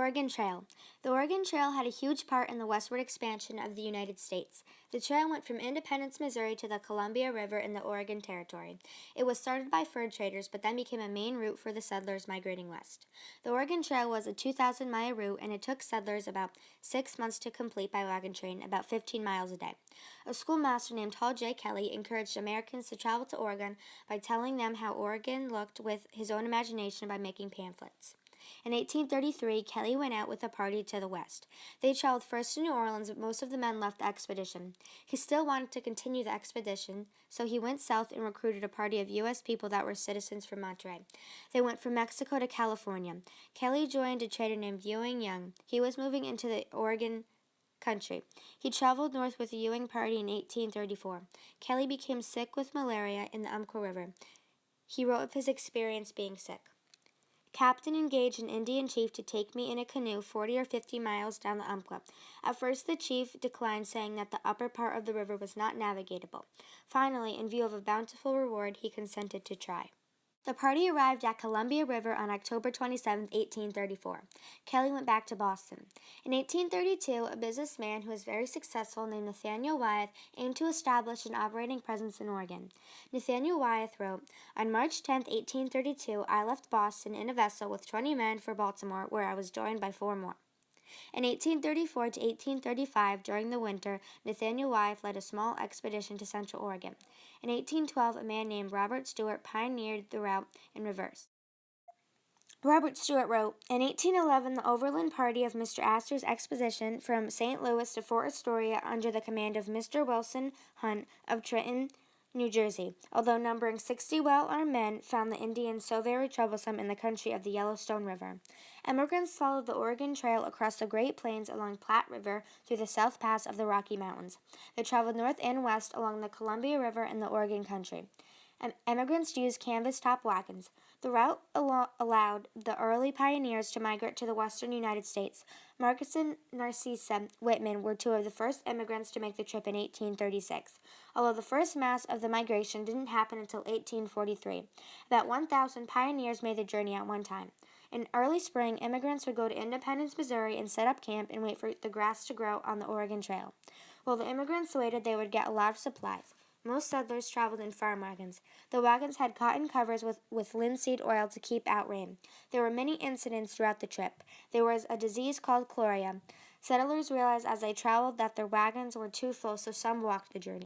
Oregon Trail. The Oregon Trail had a huge part in the westward expansion of the United States. The trail went from Independence, Missouri to the Columbia River in the Oregon Territory. It was started by fur traders, but then became a main route for the settlers migrating west. The Oregon Trail was a 2,000-mile route, and it took settlers about 6 months to complete by wagon train, about 15 miles a day. A schoolmaster named Hall J. Kelly encouraged Americans to travel to Oregon by telling them how Oregon looked with his own imagination by making pamphlets. In 1833, Kelly went out with a party to the west. They traveled first to New Orleans, but most of the men left the expedition. He still wanted to continue the expedition, so he went south and recruited a party of U.S. people that were citizens from Monterey. They went from Mexico to California. Kelly joined a trader named Ewing Young. He was moving into the Oregon country. He traveled north with the Ewing party in 1834. Kelly became sick with malaria in the Umpqua River. He wrote of his experience being sick. Captain engaged an Indian chief to take me in a canoe 40 or 50 miles down the Umpqua. At first the chief declined, saying that the upper part of the river was not navigable. Finally, in view of a bountiful reward, he consented to try. The party arrived at Columbia River on October 27, 1834. Kelly went back to Boston. In 1832, a businessman who was very successful named Nathaniel Wyeth aimed to establish an operating presence in Oregon. Nathaniel Wyeth wrote, "On March 10, 1832, I left Boston in a vessel with 20 men for Baltimore, where I was joined by 4 more. In 1834 to 1835, during the winter, Nathaniel Wyeth led a small expedition to Central Oregon. In 1812, a man named Robert Stewart pioneered the route in reverse. Robert Stewart wrote, "In 1811, the overland party of Mr. Astor's expedition from St. Louis to Fort Astoria under the command of Mr. Wilson Hunt of Trenton, New Jersey, although numbering 60 well-armed men, found the Indians so very troublesome in the country of the Yellowstone River. Emigrants followed the Oregon Trail across the Great Plains along Platte River through the South Pass of the Rocky Mountains. They traveled north and west along the Columbia River in the Oregon country. Emigrants used canvas-top wagons. The route allowed the early pioneers to migrate to the western United States. Marcus and Narcissa Whitman were 2 of the first immigrants to make the trip in 1836, although the first mass of the migration didn't happen until 1843. About 1,000 pioneers made the journey at one time. In early spring, immigrants would go to Independence, Missouri, and set up camp and wait for the grass to grow on the Oregon Trail. While the immigrants waited, they would get a lot of supplies. Most settlers traveled in farm wagons. The wagons had cotton covers with linseed oil to keep out rain. There were many incidents throughout the trip. There was a disease called chloria. Settlers realized as they traveled that their wagons were too full, so some walked the journey.